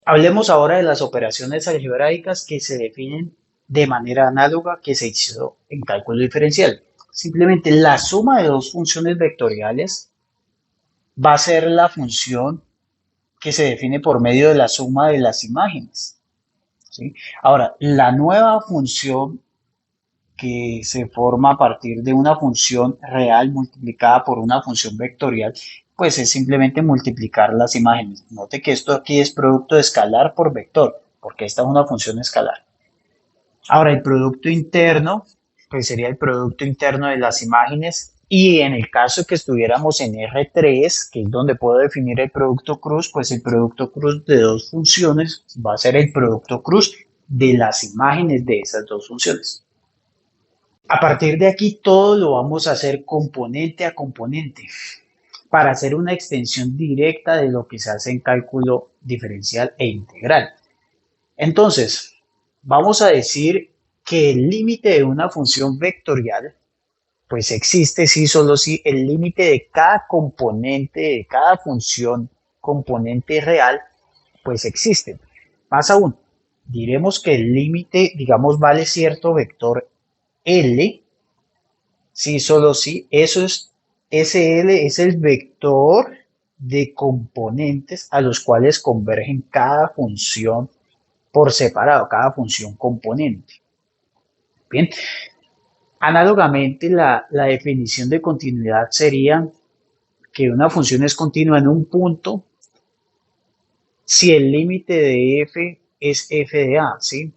Hablemos ahora de las operaciones algebraicas que se definen de manera análoga que se hizo en cálculo diferencial. Simplemente la suma de dos funciones vectoriales va a ser la función que se define por medio de la suma de las imágenes, ¿sí? Ahora, la nueva función que se forma a partir de una función real multiplicada por una función vectorial, pues es simplemente multiplicar las imágenes. Note que esto aquí es producto de escalar por vector, porque esta es una función escalar. Ahora, el producto interno, pues sería el producto interno de las imágenes. Y en el caso que estuviéramos en R3, que es donde puedo definir el producto cruz, pues el producto cruz de dos funciones va a ser el producto cruz de las imágenes de esas dos funciones. A partir de aquí todo lo vamos a hacer componente a componente para hacer una extensión directa de lo que se hace en cálculo diferencial e integral. Entonces, vamos a decir que el límite de una función vectorial, pues existe si solo si el límite de cada componente, de cada función componente real, pues existe. Más aún, diremos que el límite, digamos, vale cierto vector L. Sí, solo sí. Eso es, SL es el vector de componentes a los cuales convergen cada función por separado, cada función componente. Bien, análogamente la definición de continuidad sería que una función es continua en un punto si el límite de f es f de a, ¿sí?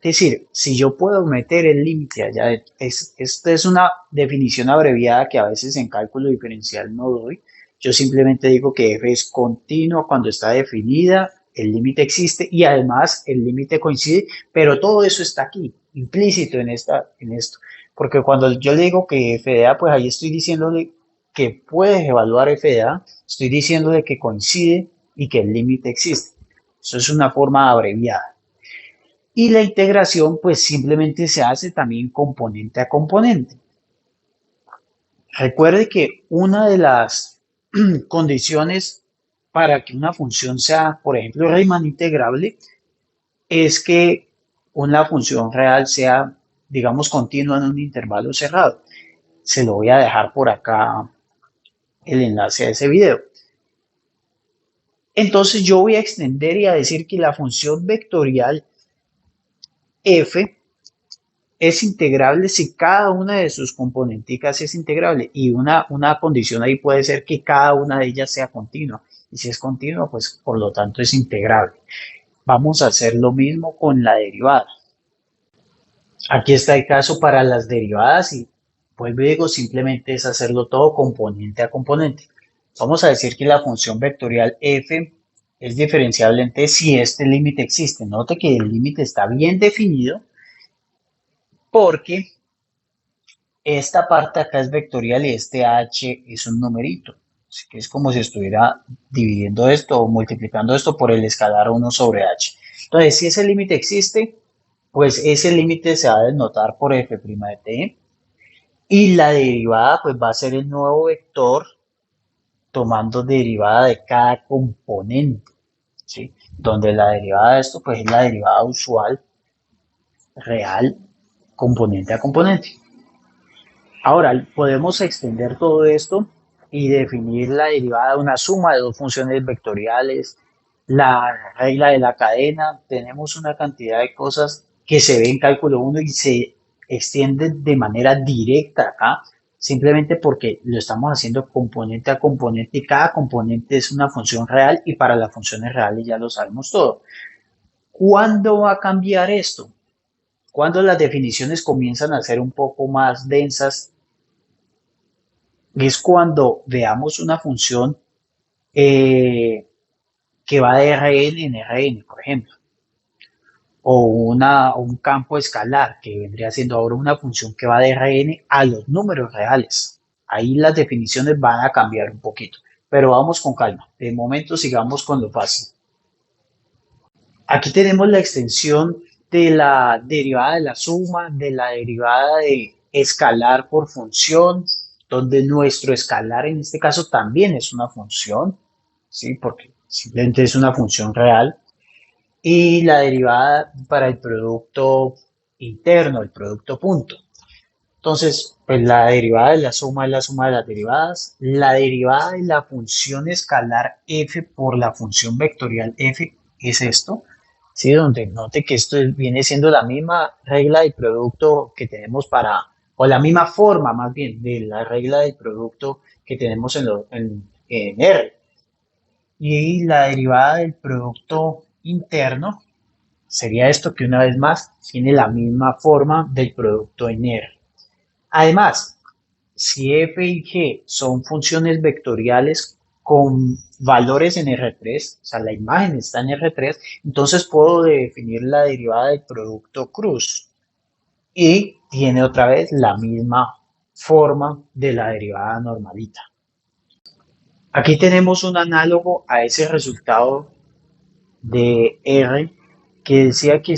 Es decir, si yo puedo meter el límite allá, esta es una definición abreviada que a veces en cálculo diferencial no doy. Yo simplemente digo que f es continua cuando está definida, el límite existe y además el límite coincide, pero todo eso está aquí, implícito en esto. Porque cuando yo le digo que f de a, pues ahí estoy diciéndole que puedes evaluar f de a, estoy diciéndole que coincide y que el límite existe. Eso es una forma abreviada. Y la integración pues simplemente se hace también componente a componente. Recuerde que una de las condiciones para que una función sea, por ejemplo, Riemann integrable, es que una función real sea, digamos, continua en un intervalo cerrado. Se lo voy a dejar por acá el enlace a ese video. Entonces yo voy a extender y a decir que la función vectorial f es integrable si cada una de sus componenticas es integrable y una condición ahí puede ser que cada una de ellas sea continua y si es continua pues por lo tanto es integrable. Vamos a hacer lo mismo con la derivada. Aquí está el caso para las derivadas y pues luego simplemente es hacerlo todo componente a componente. Vamos a decir que la función vectorial f es diferenciable entre si este límite existe. Note que el límite está bien definido porque esta parte acá es vectorial y este h es un numerito. Así que es como si estuviera dividiendo esto o multiplicando esto por el escalar 1 sobre h. Entonces, si ese límite existe, pues ese límite se va a denotar por f' de t. Y la derivada, pues va a ser el nuevo vector tomando derivada de cada componente, ¿sí? Donde la derivada de esto, pues es la derivada usual, real, componente a componente. Ahora, podemos extender todo esto y definir la derivada de una suma de dos funciones vectoriales, la regla de la cadena. Tenemos una cantidad de cosas que se ve en cálculo 1 y se extienden de manera directa acá, simplemente porque lo estamos haciendo componente a componente y cada componente es una función real y para las funciones reales ya lo sabemos todo. ¿Cuándo va a cambiar esto? Cuando las definiciones comienzan a ser un poco más densas es cuando veamos una función eh, que va de Rn en Rn, por ejemplo, o un campo escalar que vendría siendo ahora una función que va de Rn a los números reales. Ahí las definiciones van a cambiar un poquito, pero vamos con calma. De momento sigamos con lo fácil. Aquí tenemos la extensión de la derivada de la suma, de la derivada de escalar por función, donde nuestro escalar en este caso también es una función, ¿sí? Porque simplemente es una función real. y la derivada para el producto interno, el producto punto. Entonces, pues la derivada de la suma es la suma de las derivadas. La derivada de la función escalar f por la función vectorial f es esto. ¿Sí? Donde note que esto viene siendo la misma regla del producto que tenemos o la misma forma más bien de la regla del producto que tenemos en R. Y la derivada del producto interno sería esto que una vez más tiene la misma forma del producto en R. Además, si f y g son funciones vectoriales con valores en R3, o sea, la imagen está en R3, entonces puedo definir la derivada del producto cruz y tiene otra vez la misma forma de la derivada normalita. Aquí tenemos un análogo a ese resultado de R que decía que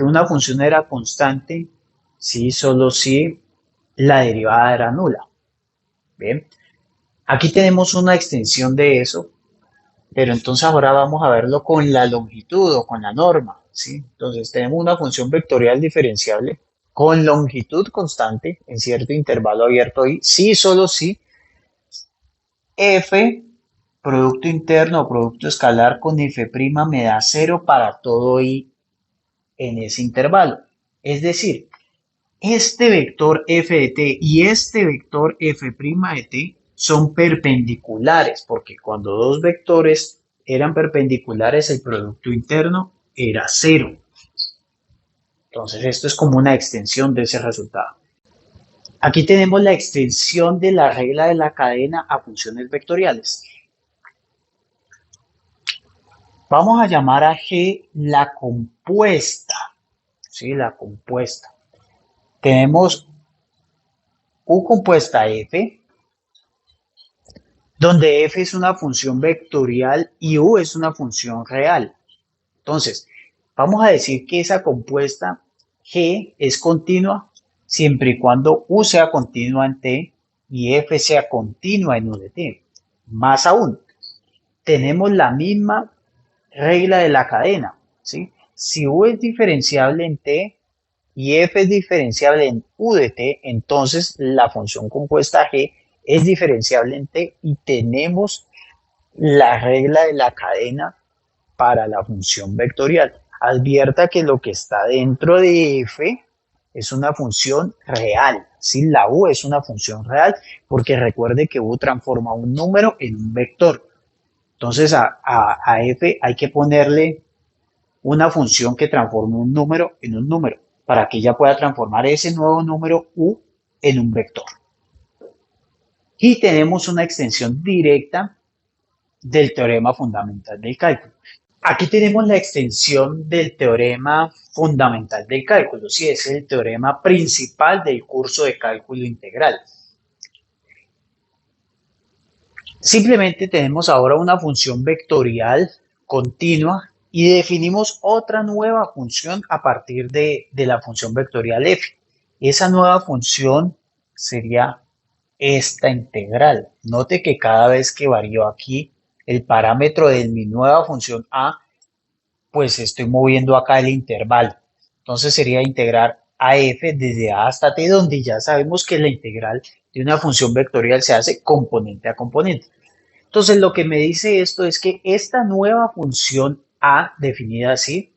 una función era constante si solo si la derivada era nula. Bien, aquí tenemos una extensión de eso, pero entonces ahora vamos a verlo con la longitud o con la norma, ¿sí? Entonces tenemos una función vectorial diferenciable con longitud constante en cierto intervalo abierto y sí, solo si f producto interno o producto escalar con f' me da 0 para todo i en ese intervalo. Es decir, este vector f de t y este vector f' de t son perpendiculares, porque cuando dos vectores eran perpendiculares, el producto interno era 0. Entonces, esto es como una extensión de ese resultado. Aquí tenemos la extensión de la regla de la cadena a funciones vectoriales. Vamos a llamar a G la compuesta. ¿Sí? La compuesta. Tenemos U compuesta F, donde f es una función vectorial y u es una función real. Entonces, vamos a decir que esa compuesta g es continua siempre y cuando u sea continua en t y f sea continua en u de t. Más aún, tenemos la misma regla de la cadena, ¿sí? Si u es diferenciable en t y f es diferenciable en u de t, entonces la función compuesta g es diferenciable en t y tenemos la regla de la cadena para la función vectorial. Advierta que lo que está dentro de f es una función real, ¿sí? La u es una función real porque recuerde que u transforma un número en un vector. Entonces a f hay que ponerle una función que transforme un número en un número para que ella pueda transformar ese nuevo número u en un vector. Y tenemos una extensión directa del teorema fundamental del cálculo. Aquí tenemos la extensión del teorema fundamental del cálculo, sí, es el teorema principal del curso de cálculo integral. Simplemente tenemos ahora una función vectorial continua y definimos otra nueva función a partir de la función vectorial f. Esa nueva función sería esta integral. Note que cada vez que varío aquí el parámetro de mi nueva función a, pues estoy moviendo acá el intervalo. Entonces sería integrar a f desde a hasta t, donde ya sabemos que la integral de una función vectorial se hace componente a componente. Entonces lo que me dice esto es que esta nueva función a, definida así,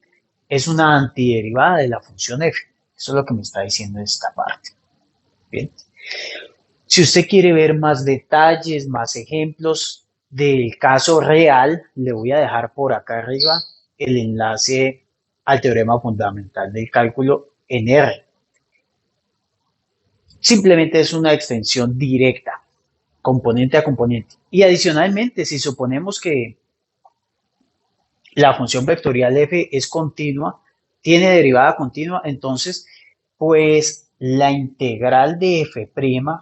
es una antiderivada de la función f. Eso es lo que me está diciendo esta parte. Bien. Si usted quiere ver más detalles, más ejemplos del caso real, le voy a dejar por acá arriba el enlace al teorema fundamental del cálculo en R. Simplemente es una extensión directa, componente a componente. Y adicionalmente, si suponemos que la función vectorial f es continua, tiene derivada continua, entonces, pues la integral de f'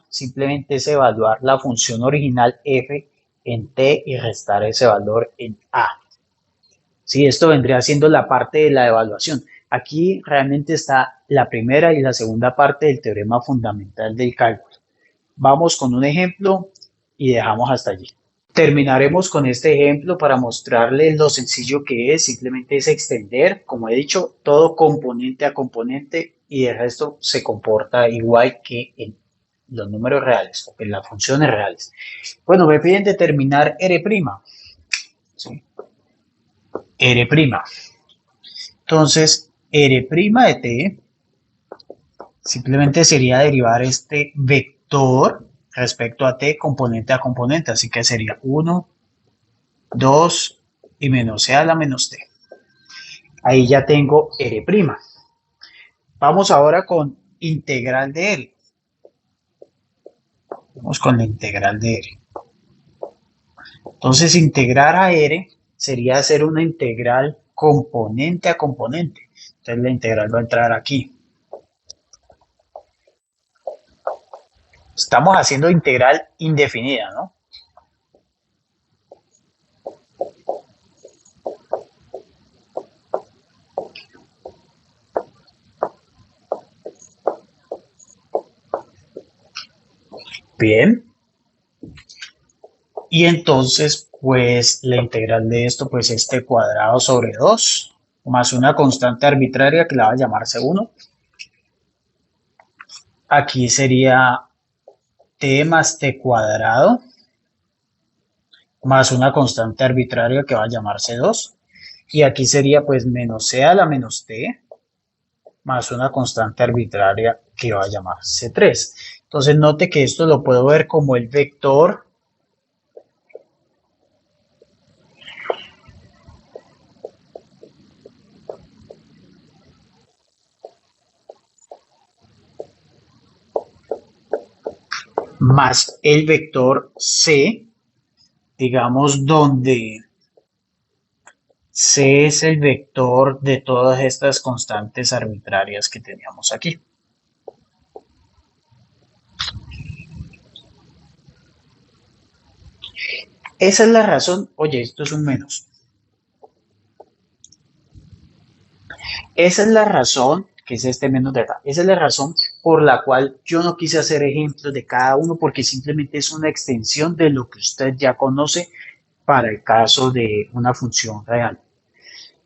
simplemente es evaluar la función original f en t y restar ese valor en a. Sí, esto vendría siendo la parte de la evaluación. Aquí realmente está la primera y la segunda parte del teorema fundamental del cálculo. Vamos con un ejemplo y dejamos hasta allí. Terminaremos con este ejemplo para mostrarles lo sencillo que es. Simplemente es extender, como he dicho, todo componente a componente y el resto se comporta igual que en los números reales o en las funciones reales. Bueno, me piden determinar R', ¿sí? R'. Entonces, R' de t simplemente sería derivar este vector respecto a t componente a componente, así que sería 1, 2 y menos c a la menos t. Ahí ya tengo R'. Vamos ahora con integral de R. Vamos con la integral de R. Entonces, integrar a R sería hacer una integral componente a componente. Entonces, la integral va a entrar aquí. Estamos haciendo integral indefinida, ¿no? Bien. Y entonces, pues, la integral de esto, pues, este cuadrado sobre 2, más una constante arbitraria que la va a llamar C1. Aquí sería t más t cuadrado, más una constante arbitraria que va a llamar C2. Y aquí sería, pues, menos c a la menos t, más una constante arbitraria que va a llamar C3. Entonces, note que esto lo puedo ver como el vector más el vector C, digamos, donde C es el vector de todas estas constantes arbitrarias que teníamos aquí. Esa es la razón, oye, esto es un menos. Esa es la razón, que es este menos de acá, esa es la razón por la cual yo no quise hacer ejemplos de cada uno, porque simplemente es una extensión de lo que usted ya conoce para el caso de una función real.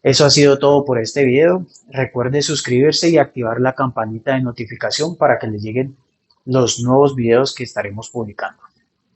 Eso ha sido todo por este video. Recuerde suscribirse y activar la campanita de notificación para que les lleguen los nuevos videos que estaremos publicando.